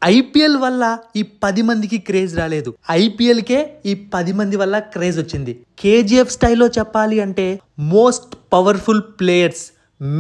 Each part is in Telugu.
ఐపీఎల్ వల్ల ఈ 10 మందికి క్రేజ్ రాలేదు, ఐపీఎల్కే ఈ 10 మంది వల్ల క్రేజ్ వచ్చింది. కేజీఎఫ్ స్టైల్లో చెప్పాలి అంటే most powerful players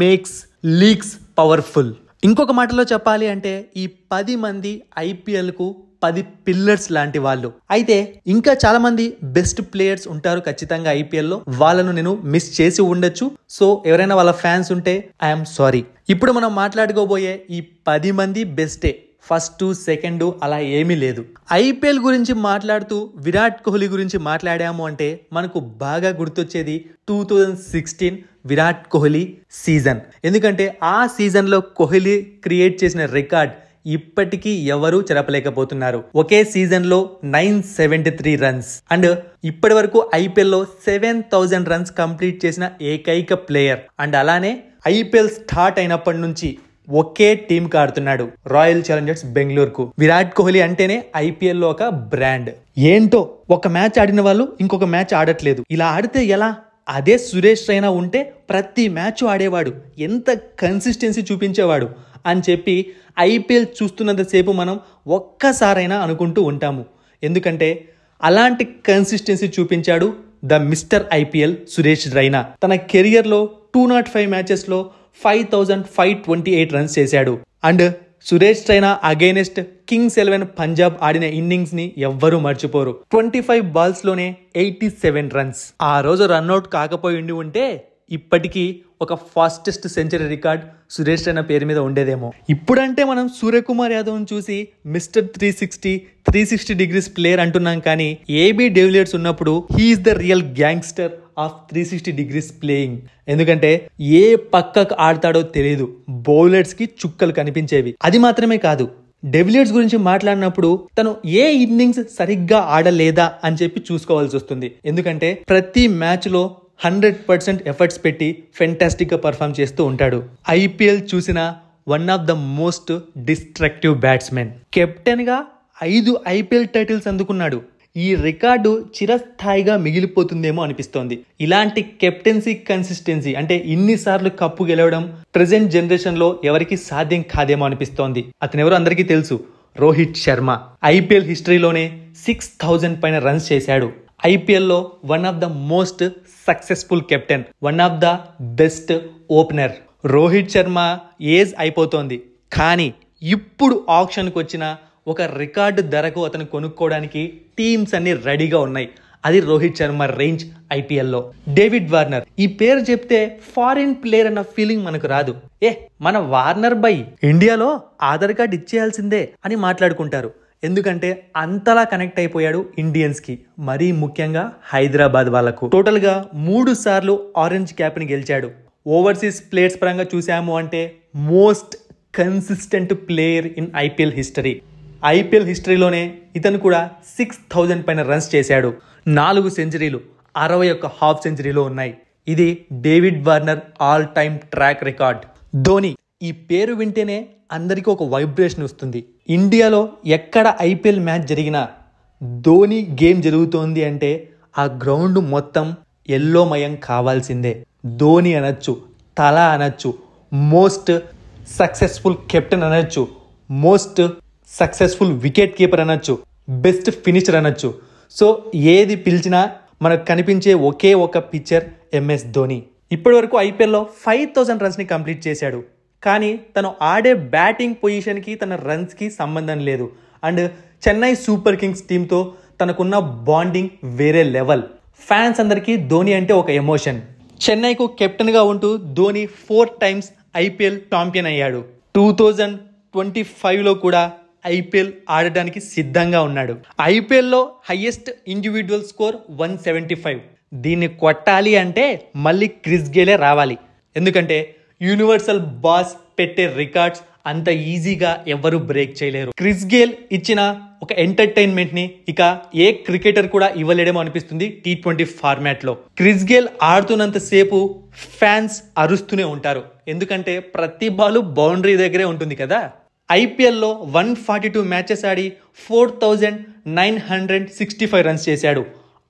makes leagues powerful. ఇంకొక మాటలో చెప్పాలి అంటే ఈ 10 మంది ఐపీఎల్కు 10 పిల్లర్స్ లాంటి వాళ్ళు. అయితే ఇంకా చాలా మంది బెస్ట్ ప్లేయర్స్ ఉంటారు ఖచ్చితంగా ఐపీఎల్లో, వాళ్ళను నేను మిస్ చేసి ఉండొచ్చు. సో ఎవరైనా వాళ్ళ ఫ్యాన్స్ ఉంటే ఐఎమ్ సారీ. ఇప్పుడు మనం మాట్లాడుకోబోయే ఈ 10 మంది బెస్టే, ఫస్ట్ సెకండ్ అలా ఏమీ లేదు. ఐపీఎల్ గురించి మాట్లాడుతూ విరాట్ కోహ్లీ గురించి మాట్లాడాము అంటే మనకు బాగా గుర్తొచ్చేది 2016 విరాట్ కోహ్లీ సీజన్. ఎందుకంటే ఆ సీజన్లో కోహ్లీ క్రియేట్ చేసిన రికార్డ్ ఇప్పటికీ ఎవరూ చెరపలేకపోతున్నారు. ఒకే సీజన్ లో 973 రన్స్ అండ్ ఇప్పటి వరకు ఐపీఎల్ లో 7000 రన్స్ కంప్లీట్ చేసిన ఏకైక ప్లేయర్. అండ్ అలానే ఐపీఎల్ స్టార్ట్ అయినప్పటి నుంచి ఒకే టీం కి ఆడుతున్నాడు, రాయల్ ఛాలెంజర్స్ బెంగళూరుకు. విరాట్ కోహ్లీ అంటేనే ఐపీఎల్ లో ఒక బ్రాండ్. ఏంటో ఒక మ్యాచ్ ఆడిన వాళ్ళు ఇంకొక మ్యాచ్ ఆడట్లేదు, ఇలా ఆడితే ఎలా? అదే సురేష్ రైనా ఉంటే ప్రతి మ్యాచ్ ఆడేవాడు, ఎంత కన్సిస్టెన్సీ చూపించేవాడు అని చెప్పి ఐపీఎల్ చూస్తున్నంతసేపు మనం ఒక్కసారైనా అనుకుంటూ ఉంటాము. ఎందుకంటే అలాంటి కన్సిస్టెన్సీ చూపించాడు the mister IPL Suresh Raina. తన కెరియర్లో 205 మ్యాచెస్లో 5528 రన్స్ చేశాడు. And Suresh Raina against Kings 11 Punjab ఆడిన ఇన్నింగ్స్ ని ఎవ్వరూ మర్చిపోరు. 25 బాల్స్ లోనే 87 రన్స్. ఆ రోజు రన్అట్ కాకపోయి ఉంటే ఇప్పటికీ ఒక fastest century record Suresh Raina పేరు మీద ఉండేదేమో. ఇప్పుడంటే మనం సూర్యకుమార్ యాదవ్ని చూసి మిస్టర్ 360 డిగ్రీస్ ప్లేయర్ అంటున్నాం, కానీ ఏబీ డివిలియర్స్ ఉన్నప్పుడు he is the real gangster of 360 degrees playing. ఎందుకంటే ఏ పక్కకు ఆడతాడో తెలియదు, బౌలర్స్ కి చుక్కలు కనిపించేవి. అది మాత్రమే కాదు, డెవిలియర్స్ గురించి మాట్లాడినప్పుడు తను ఏ ఇన్నింగ్స్ సరిగ్గా ఆడలేదా అని చెప్పి చూసుకోవాల్సి వస్తుంది. ఎందుకంటే ప్రతి మ్యాచ్ లో 100% ఎఫర్ట్స్ పెట్టి ఫెంటాస్టిక్ గా పర్ఫామ్ చేస్తూ ఉంటాడు. ఐపీఎల్ చూసిన one of the most destructive batsmen. Captain గా 5 ఐపీఎల్ టైటిల్స్ అందుకున్నాడు. ఈ రికార్డు చిరస్థాయిగా మిగిలిపోతుందేమో అనిపిస్తోంది. ఇలాంటి కెప్టెన్సీ కన్సిస్టెన్సీ అంటే ఇన్నిసార్లు కప్పు గెలవడం ప్రెసెంట్ జనరేషన్ లో ఎవరికి సాధ్యం కాదేమో అనిపిస్తోంది. అతను ఎవరో అందరికీ తెలుసు, రోహిత్ శర్మ. ఐపీఎల్ హిస్టరీలోనే 6000 పైన రన్స్ చేశాడు. ఐపీఎల్ లో one of the most successful captain, one of the best opener. Rohit Sharma age అయిపోతోంది, కానీ ఇప్పుడు ఆప్షన్కి వచ్చిన ఒక రికార్డు ధరకు అతను కొనుక్కోవడానికి టీమ్స్ అన్ని రెడీగా ఉన్నాయి. అది రోహిత్ శర్మ రేంజ్ ఐపీఎల్లో. డేవిడ్ వార్నర్, ఈ పేరు చెప్తే ఫారిన్ ప్లేయర్ అన్న ఫీలింగ్ మనకు రాదు. మన వార్నర్ బై ఇండియాలో ఆధార్ కార్డ్ ఇచ్చేయాల్సిందే అని మాట్లాడుకుంటారు. ఎందుకంటే అంతలా కనెక్ట్ అయిపోయాడు ఇండియన్స్ కి, మరీ ముఖ్యంగా హైదరాబాద్ వాళ్ళకు. టోటల్ గా 3 సార్లు ఆరెంజ్ క్యాప్ ని గెలిచాడు. ఓవర్సీస్ ప్లేయర్స్ పరంగా చూసాము అంటే most consistent player in IPL history. IPL హిస్టరీలోనే ఇతను కూడా 6000 పైన రన్స్ చేశాడు. 4 సెంచరీలు, 61 హాఫ్ సెంచరీలో ఉన్నాయి. ఇది David Warner all time track record. Dhoni, ఈ పేరు వింటేనే అందరికీ ఒక వైబ్రేషన్ వస్తుంది. ఇండియాలో ఎక్కడ ఐపీఎల్ మ్యాచ్ జరిగినా ధోని గేమ్ జరుగుతోంది అంటే ఆ గ్రౌండ్ మొత్తం ఎల్లోమయం కావాల్సిందే. ధోని అనొచ్చు, తల అనొచ్చు, మోస్ట్ సక్సెస్ఫుల్ కెప్టెన్ అనొచ్చు, మోస్ట్ సక్సెస్ఫుల్ వికెట్ కీపర్ అనొచ్చు, బెస్ట్ ఫినిషర్ అనొచ్చు. సో ఏది పిలిచినా మనకు కనిపించే ఒకే ఒక పిక్చర్ ఎంఎస్ ధోని. ఇప్పటి వరకు ఐపీఎల్లో 5000 రన్స్ ని కంప్లీట్ చేశాడు. కానీ తను ఆడే బ్యాటింగ్ పొజిషన్కి తన రన్స్కి సంబంధం లేదు. అండ్ చెన్నై సూపర్ కింగ్స్ టీంతో తనకున్న బాండింగ్ వేరే లెవెల్. ఫ్యాన్స్ అందరికీ ధోని అంటే ఒక ఎమోషన్. చెన్నైకు కెప్టెన్గా ఉంటూ ధోని 4 టైమ్స్ ఐపీఎల్ ఛాంపియన్ అయ్యాడు. 2025లో కూడా ఐపీఎల్ ఆడడానికి సిద్ధంగా ఉన్నాడు. ఐపీఎల్లో హైయెస్ట్ ఇండివిజువల్ స్కోర్ 175. దీన్ని కొట్టాలి అంటే మళ్ళీ క్రిస్ గేలే రావాలి. ఎందుకంటే యూనివర్సల్ బాస్ పెట్టే రికార్డ్స్ అంత ఈజీగా ఎవరు బ్రేక్ చేయలేరు. క్రిస్ గేల్ ఇచ్చిన ఒక ఎంటర్టైన్మెంట్ ని ఇక ఏ క్రికెటర్ కూడా ఇవ్వలేడేమో అనిపిస్తుంది T20 ఫార్మాట్ లో. క్రిస్ గేల్ ఆడుతున్నంత సేపు ఫ్యాన్స్ అరుస్తూనే ఉంటారు, ఎందుకంటే ప్రతి బాల్ బౌండరీ దగ్గరే ఉంటుంది కదా. ఐపీఎల్లో 142 మ్యాచెస్ ఆడి 4965 రన్స్ చేశాడు.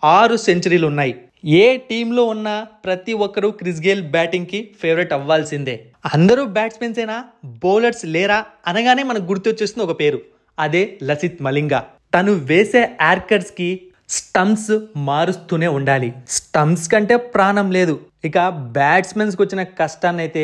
6 సెంచరీలు ఉన్నాయి. ఏ టీంలో ఉన్నా ప్రతి ఒక్కరూ క్రిస్ గేల్ బ్యాటింగ్ కి ఫేవరెట్ అవ్వాల్సిందే. అందరూ బ్యాట్స్మెన్సేనా, బౌలర్స్ లేరా అనగానే మనకు గుర్తొచ్చేస్తుంది ఒక పేరు, అదే లసిత్ మలింగ. తను వేసే యార్కర్స్ కి స్టంప్స్ మారుస్తూనే ఉండాలి. స్టంప్స్ కంటే ప్రాణం లేదు. ఇక బ్యాట్స్మెన్స్కి వచ్చిన కష్టాన్ని అయితే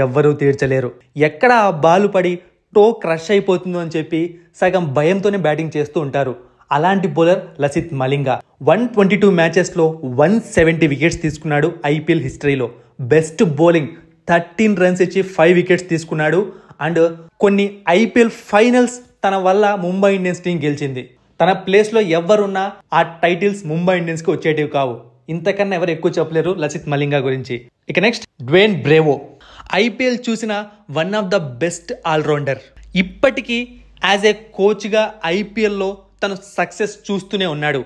ఎవ్వరూ తీర్చలేరు. ఎక్కడ ఆ బాలు పడి టో క్రష్ అయిపోతుందో అని చెప్పి సగం భయంతోనే బ్యాటింగ్ చేస్తూ ఉంటారు. అలాంటి బౌలర్ లసిత్ మలింగ. 122 మ్యాచెస్లో 170 వికెట్స్ తీసుకున్నాడు. ఐపీఎల్ హిస్టరీలో బెస్ట్ బౌలింగ్, 13 రన్స్ ఇచ్చి 5 వికెట్స్ తీసుకున్నాడు. అండ్ కొన్ని ఐపీఎల్ ఫైనల్స్ తన వల్ల ముంబై ఇండియన్స్ టీం గెలిచింది. తన ప్లేస్లో ఎవరున్నా ఆ టైటిల్స్ ముంబై ఇండియన్స్కి వచ్చేటివి కావు. ఇంతకన్నా ఎవరు ఎక్కువ చెప్పలేరు లసిత్ మలింగ గురించి. ఇక నెక్స్ట్ డ్వేన్ బ్రేవో. ఐపీఎల్ చూసిన one of the best allrounder. ఇప్పటికీ యాజ్ ఏ కోచ్గా ఐపీఎల్లో తను సక్సెస్ చూస్తూనే ఉన్నాడు.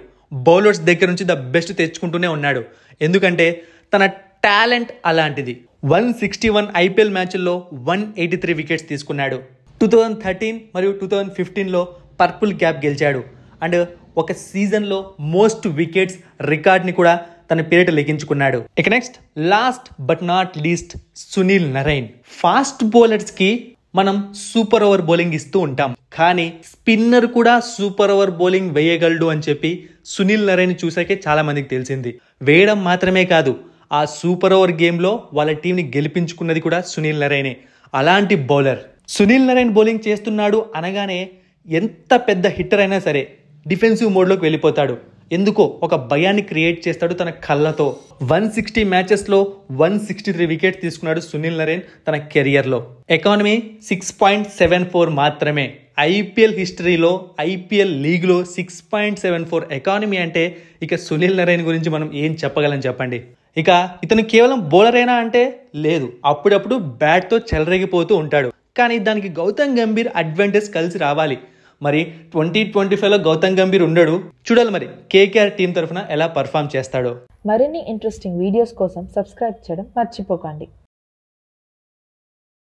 బౌలర్స్ దగ్గర నుంచి ద బెస్ట్ తెచ్చుకుంటూనే ఉన్నాడు. ఎందుకంటే తన టాలెంట్ అలాంటిది. 161 ఐపీఎల్ మ్యాచ్ల్లో 183 వికెట్స్ తీసుకున్నాడు. 2013 మరియు 2015లో పర్పుల్ క్యాప్ గెలిచాడు. అండ్ ఒక సీజన్లో మోస్ట్ వికెట్స్ రికార్డ్ని కూడా తన పేరిట లెక్కించుకున్నాడు. ఇక next last but not least Sunil Narine. Fast బౌలర్స్కి మనం సూపర్ ఓవర్ బౌలింగ్ ఇస్తూ ఉంటాం, కానీ స్పిన్నర్ కూడా సూపర్ ఓవర్ బౌలింగ్ వేయగలడు అని చెప్పి సునీల్ నరైన్ చూసాకే చాలా మందికి తెలిసింది. వేయడం మాత్రమే కాదు, ఆ సూపర్ ఓవర్ గేమ్లో వాళ్ళ టీంని గెలిపించుకున్నది కూడా సునీల్ నరైనే. అలాంటి బౌలర్ సునీల్ నరైన్ బౌలింగ్ చేస్తున్నాడు అనగానే ఎంత పెద్ద హిట్టర్ అయినా సరే డిఫెన్సివ్ మోడ్లోకి వెళ్ళిపోతాడు. ఎందుకో ఒక భయాన్ని క్రియేట్ చేస్తాడు తన కళ్ళతో. 160 మ్యాచెస్లో 163 వికెట్స్ తీసుకున్నాడు సునీల్ నరైన్ తన కెరియర్లో. ఎకానమీ 6.74 మాత్రమే. ఐపీఎల్ హిస్టరీలో ఐపీఎల్ లీగ్లో 6.74 ఎకానమీ అంటే ఇక సునీల్ నరైన్ గురించి మనం ఏం చెప్పగలం చెప్పండి. ఇక ఇతను కేవలం బౌలరేనా అంటే లేదు, అప్పుడప్పుడు బ్యాట్తో చెలరేగిపోతూ ఉంటాడు. కానీ దానికి గౌతమ్ గంభీర్ అడ్వాంటేజ్ కలిసి రావాలి. మరి 2025లో గౌతమ్ గంభీర్ ఉండడు. చూడాలి మరి కేకేఆర్ టీం తరఫున ఎలా పర్ఫామ్ చేస్తాడో. మరిన్ని ఇంట్రెస్టింగ్ వీడియోస్ కోసం సబ్స్క్రైబ్ చేయడం మర్చిపోకండి.